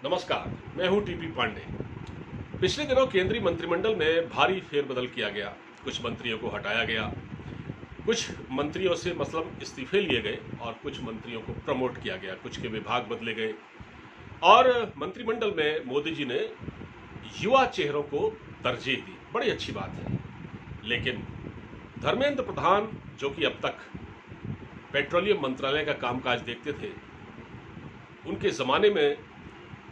नमस्कार, मैं हूं टीपी पांडे। पिछले दिनों केंद्रीय मंत्रिमंडल में भारी फेरबदल किया गया। कुछ मंत्रियों को हटाया गया, कुछ मंत्रियों से मतलब इस्तीफे लिए गए और कुछ मंत्रियों को प्रमोट किया गया, कुछ के विभाग बदले गए। और मंत्रिमंडल में मोदी जी ने युवा चेहरों को तरजीह दी, बड़ी अच्छी बात है। लेकिन धर्मेंद्र प्रधान, जो कि अब तक पेट्रोलियम मंत्रालय का कामकाज देखते थे, उनके ज़माने में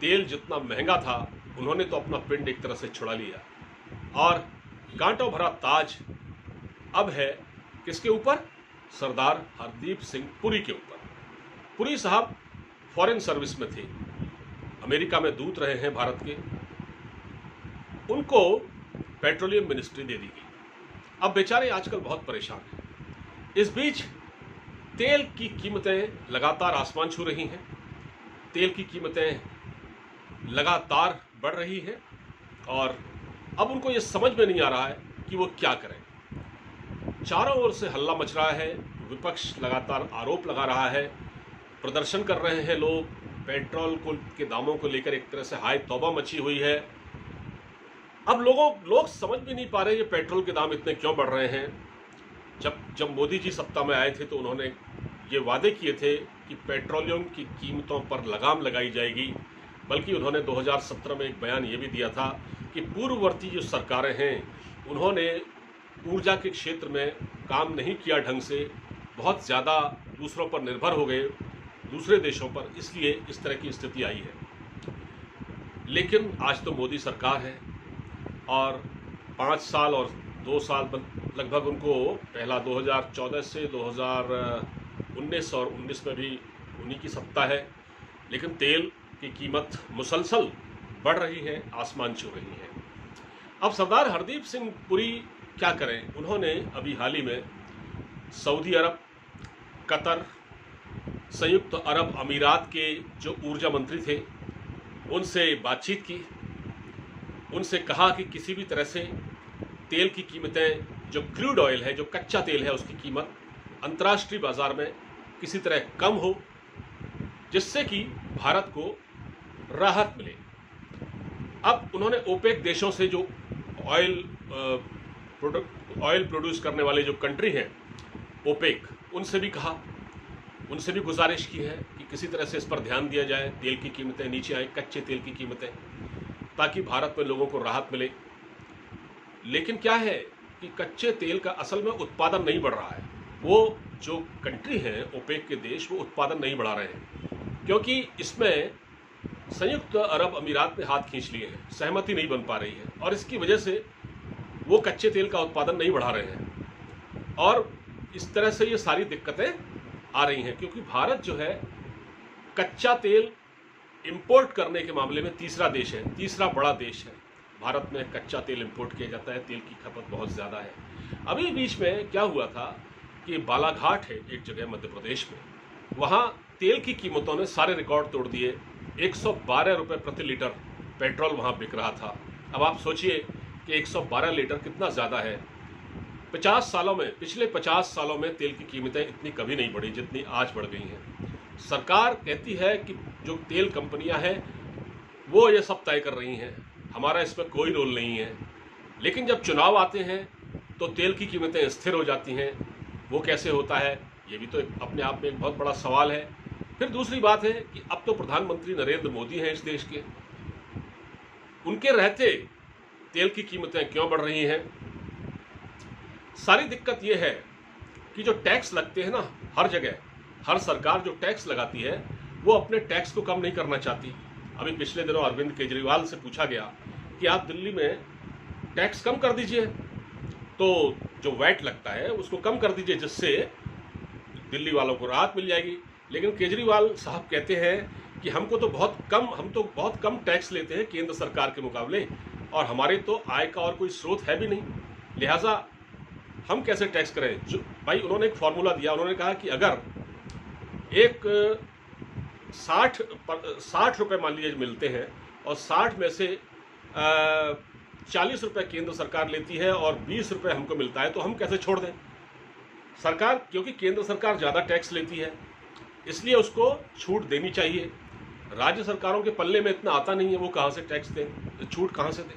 तेल जितना महंगा था, उन्होंने तो अपना पिंड एक तरह से छुड़ा लिया। और कांटों भरा ताज अब है किसके ऊपर? सरदार हरदीप सिंह पुरी के ऊपर। पुरी साहब फॉरेन सर्विस में थे, अमेरिका में दूत रहे हैं भारत के। उनको पेट्रोलियम मिनिस्ट्री दे दी गई। अब बेचारे आजकल बहुत परेशान हैं। इस बीच तेल की कीमतें लगातार आसमान छू रही हैं, तेल की कीमतें लगातार बढ़ रही है और अब उनको ये समझ में नहीं आ रहा है कि वो क्या करें। चारों ओर से हल्ला मच रहा है, विपक्ष लगातार आरोप लगा रहा है, प्रदर्शन कर रहे हैं लोग, पेट्रोल के दामों को लेकर एक तरह से हाय तौबा मची हुई है। अब लोग समझ भी नहीं पा रहे ये पेट्रोल के दाम इतने क्यों बढ़ रहे हैं। जब मोदी जी सत्ता में आए थे तो उन्होंने ये वादे किए थे कि पेट्रोलियम की कीमतों पर लगाम लगाई जाएगी। बल्कि उन्होंने 2017 में एक बयान ये भी दिया था कि पूर्ववर्ती जो सरकारें हैं उन्होंने ऊर्जा के क्षेत्र में काम नहीं किया ढंग से, बहुत ज़्यादा दूसरों पर निर्भर हो गए, दूसरे देशों पर, इसलिए इस तरह की स्थिति आई है। लेकिन आज तो मोदी सरकार है और 5 साल और 2 साल लगभग उनको, पहला 2014 से 2019 और 19 में भी उन्हीं की सत्ता है। लेकिन तेल की कीमत मुसलसल बढ़ रही है, आसमान छू रही है। अब सरदार हरदीप सिंह पुरी क्या करें? उन्होंने अभी हाल ही में सऊदी अरब, कतर, संयुक्त अरब अमीरात के जो ऊर्जा मंत्री थे उनसे बातचीत की। उनसे कहा कि किसी भी तरह से तेल की कीमतें, जो क्रूड ऑयल है, जो कच्चा तेल है, उसकी कीमत अंतर्राष्ट्रीय बाजार में किसी तरह कम हो, जिससे कि भारत को राहत मिले। अब उन्होंने ओपेक देशों से जो ऑयल प्रोड्यूस करने वाले जो कंट्री हैं ओपेक, उनसे भी कहा, उनसे भी गुजारिश की है कि किसी तरह से इस पर ध्यान दिया जाए, तेल की कीमतें नीचे आए, कच्चे तेल की कीमतें, ताकि भारत में लोगों को राहत मिले। लेकिन क्या है कि कच्चे तेल का असल में उत्पादन नहीं बढ़ रहा है। वो जो कंट्री हैं ओपेक के देश, वो उत्पादन नहीं बढ़ा रहे हैं क्योंकि इसमें संयुक्त अरब अमीरात ने हाथ खींच लिए हैं, सहमति नहीं बन पा रही है और इसकी वजह से वो कच्चे तेल का उत्पादन नहीं बढ़ा रहे हैं और इस तरह से ये सारी दिक्कतें आ रही हैं। क्योंकि भारत जो है कच्चा तेल इंपोर्ट करने के मामले में तीसरा देश है, तीसरा बड़ा देश है। भारत में कच्चा तेल इंपोर्ट किया जाता है, तेल की खपत बहुत ज़्यादा है। अभी बीच में क्या हुआ था कि बालाघाट है एक जगह मध्य प्रदेश में, वहाँ तेल की कीमतों ने सारे रिकॉर्ड तोड़ दिए। 112 रुपये प्रति लीटर पेट्रोल वहाँ बिक रहा था। अब आप सोचिए कि 112 लीटर कितना ज़्यादा है। 50 सालों में, पिछले 50 सालों में तेल की कीमतें इतनी कभी नहीं बढ़ी जितनी आज बढ़ गई हैं। सरकार कहती है कि जो तेल कंपनियां हैं वो ये सब तय कर रही हैं, हमारा इसमें कोई रोल नहीं है। लेकिन जब चुनाव आते हैं तो तेल की कीमतें स्थिर हो जाती हैं। वो कैसे होता है, ये भी तो अपने आप में एक बहुत बड़ा सवाल है। फिर दूसरी बात है कि अब तो प्रधानमंत्री नरेंद्र मोदी हैं इस देश के, उनके रहते तेल की कीमतें क्यों बढ़ रही हैं? सारी दिक्कत ये है कि जो टैक्स लगते हैं ना, हर जगह हर सरकार जो टैक्स लगाती है वो अपने टैक्स को कम नहीं करना चाहती। अभी पिछले दिनों अरविंद केजरीवाल से पूछा गया कि आप दिल्ली में टैक्स कम कर दीजिए, तो जो वैट लगता है उसको कम कर दीजिए, जिससे दिल्ली वालों को राहत मिल जाएगी। लेकिन केजरीवाल साहब कहते हैं कि हम तो बहुत कम टैक्स लेते हैं केंद्र सरकार के मुकाबले और हमारे तो आय का और कोई स्रोत है भी नहीं, लिहाजा हम कैसे टैक्स करें। जो भाई उन्होंने एक फॉर्मूला दिया, उन्होंने कहा कि अगर एक 60 रुपये मान लीजिए मिलते हैं और 60 में से 40 रुपये केंद्र सरकार लेती है और 20 रुपये हमको मिलता है, तो हम कैसे छोड़ दें। सरकार, क्योंकि केंद्र सरकार ज़्यादा टैक्स लेती है इसलिए उसको छूट देनी चाहिए। राज्य सरकारों के पल्ले में इतना आता नहीं है, वो कहाँ से टैक्स दें, छूट कहाँ से दें।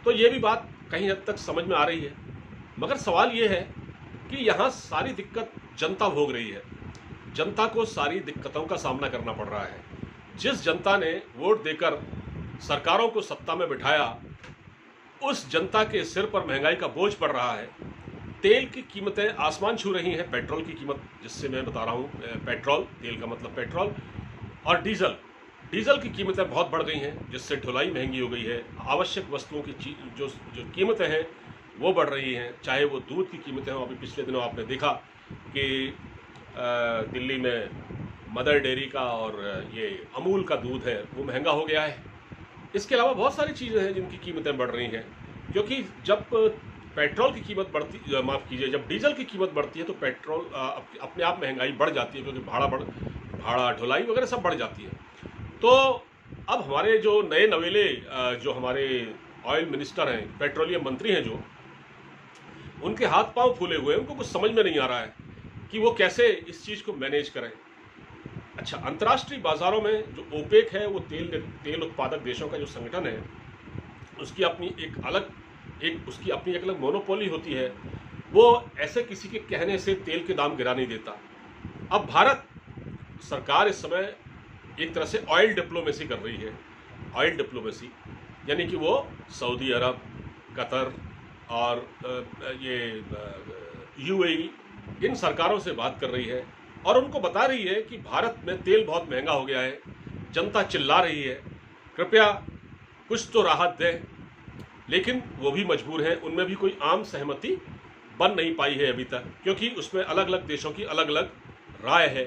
तो ये भी बात कहीं हद तक समझ में आ रही है। मगर सवाल ये है कि यहाँ सारी दिक्कत जनता भोग रही है। जनता को सारी दिक्कतों का सामना करना पड़ रहा है। जिस जनता ने वोट देकर सरकारों को सत्ता में बिठाया, उस जनता के सिर पर महंगाई का बोझ पड़ रहा है। तेल की कीमतें आसमान छू रही हैं। पेट्रोल की कीमत, जिससे मैं बता रहा हूँ, पेट्रोल, तेल का मतलब पेट्रोल, और डीजल की कीमतें बहुत बढ़ गई हैं, जिससे ढुलाई महंगी हो गई है। आवश्यक वस्तुओं की चीज जो कीमतें हैं वो बढ़ रही हैं। चाहे वो दूध की कीमतें हों, अभी पिछले दिनों आपने देखा कि दिल्ली में मदर डेयरी का और ये अमूल का दूध है वो महंगा हो गया है। इसके अलावा बहुत सारी चीज़ें हैं जिनकी कीमतें बढ़ रही हैं, क्योंकि जब पेट्रोल की कीमत बढ़ती, माफ़ कीजिए, जब डीजल की कीमत बढ़ती है तो पेट्रोल अपने आप महंगाई बढ़ जाती है, क्योंकि भाड़ा ढुलाई वगैरह सब बढ़ जाती है। तो अब हमारे जो नए नवेले जो हमारे ऑयल मिनिस्टर हैं, पेट्रोलियम मंत्री हैं, जो उनके हाथ पांव फूले हुए हैं, उनको कुछ समझ में नहीं आ रहा है कि वो कैसे इस चीज़ को मैनेज करें। अच्छा, अंतर्राष्ट्रीय बाज़ारों में जो ओपेक है, वो तेल उत्पादक देशों का जो संगठन है, उसकी अपनी एक अलग मोनोपोली होती है। वो ऐसे किसी के कहने से तेल के दाम गिरा नहीं देता। अब भारत सरकार इस समय एक तरह से ऑयल डिप्लोमेसी कर रही है। ऑयल डिप्लोमेसी यानी कि वो सऊदी अरब, कतर और ये यूएई, इन सरकारों से बात कर रही है और उनको बता रही है कि भारत में तेल बहुत महंगा हो गया है, जनता चिल्ला रही है, कृपया कुछ तो राहत दें। लेकिन वो भी मजबूर हैं। उनमें भी कोई आम सहमति बन नहीं पाई है अभी तक, क्योंकि उसमें अलग अलग देशों की अलग अलग राय है।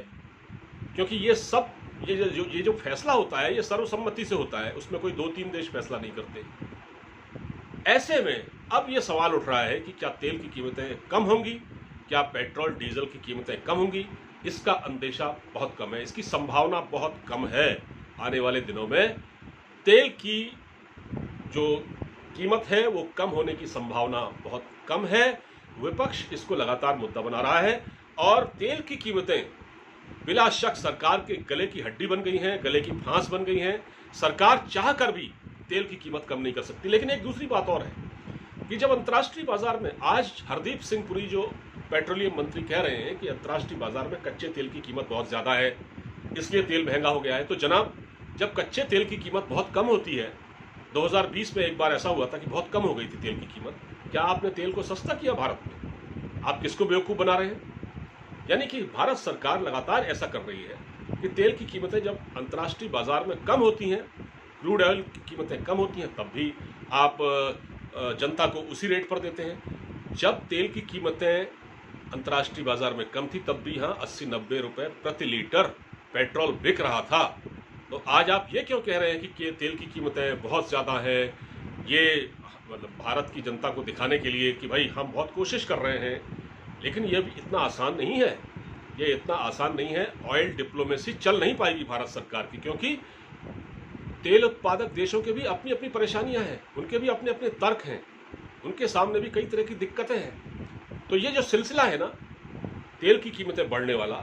क्योंकि ये जो फैसला होता है, ये सर्वसम्मति से होता है, उसमें कोई 2-3 देश फैसला नहीं करते। ऐसे में अब ये सवाल उठ रहा है कि क्या तेल की कीमतें कम होंगी, क्या पेट्रोल डीजल की कीमतें कम होंगी। इसका अंदेशा बहुत कम है, इसकी संभावना बहुत कम है। आने वाले दिनों में तेल की जो कीमत है वो कम होने की संभावना बहुत कम है। विपक्ष इसको लगातार मुद्दा बना रहा है और तेल की कीमतें बिला शक सरकार के गले की हड्डी बन गई हैं, गले की फांस बन गई हैं। सरकार चाह कर भी तेल की कीमत कम नहीं कर सकती। लेकिन एक दूसरी बात और है कि जब अंतर्राष्ट्रीय बाजार में, आज हरदीप सिंह पुरी जो पेट्रोलियम मंत्री कह रहे हैं कि अंतर्राष्ट्रीय बाजार में कच्चे तेल की कीमत बहुत ज़्यादा है, इसलिए तेल महंगा हो गया है। तो जनाब, जब कच्चे तेल की कीमत बहुत कम होती है, 2020 में एक बार ऐसा हुआ था कि बहुत कम हो गई थी तेल की कीमत, क्या आपने तेल को सस्ता किया भारत में? आप किसको बेवकूफ़ बना रहे हैं? यानी कि भारत सरकार लगातार ऐसा कर रही है कि तेल की कीमतें जब अंतर्राष्ट्रीय बाजार में कम होती हैं, क्रूड ऑयल की कीमतें कम होती हैं, तब भी आप जनता को उसी रेट पर देते हैं। जब तेल की कीमतें अंतर्राष्ट्रीय बाजार में कम थी, तब भी यहाँ 80-90 रुपये प्रति लीटर पेट्रोल बिक रहा था। तो आज आप ये क्यों कह रहे हैं कि तेल की कीमतें बहुत ज़्यादा है? ये मतलब भारत की जनता को दिखाने के लिए कि भाई हम बहुत कोशिश कर रहे हैं। लेकिन ये भी इतना आसान नहीं है, ये इतना आसान नहीं है। ऑयल डिप्लोमेसी चल नहीं पाएगी भारत सरकार की, क्योंकि तेल उत्पादक देशों के भी अपनी अपनी परेशानियां हैं, उनके भी अपने अपने तर्क हैं, उनके सामने भी कई तरह की दिक्कतें हैं। तो ये जो सिलसिला है ना, तेल की कीमतें बढ़ने वाला,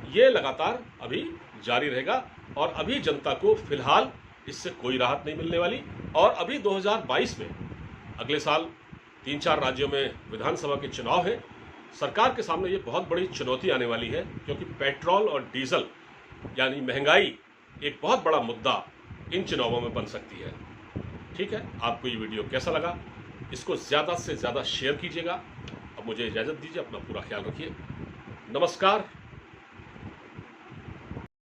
ये लगातार अभी जारी रहेगा और अभी जनता को फिलहाल इससे कोई राहत नहीं मिलने वाली। और अभी 2022 में, अगले साल 3-4 राज्यों में विधानसभा के चुनाव हैं। सरकार के सामने ये बहुत बड़ी चुनौती आने वाली है, क्योंकि पेट्रोल और डीजल यानी महंगाई एक बहुत बड़ा मुद्दा इन चुनावों में बन सकती है। ठीक है, आपको ये वीडियो कैसा लगा? इसको ज़्यादा से ज़्यादा शेयर कीजिएगा। अब मुझे इजाज़त दीजिए, अपना पूरा ख्याल रखिए। नमस्कार।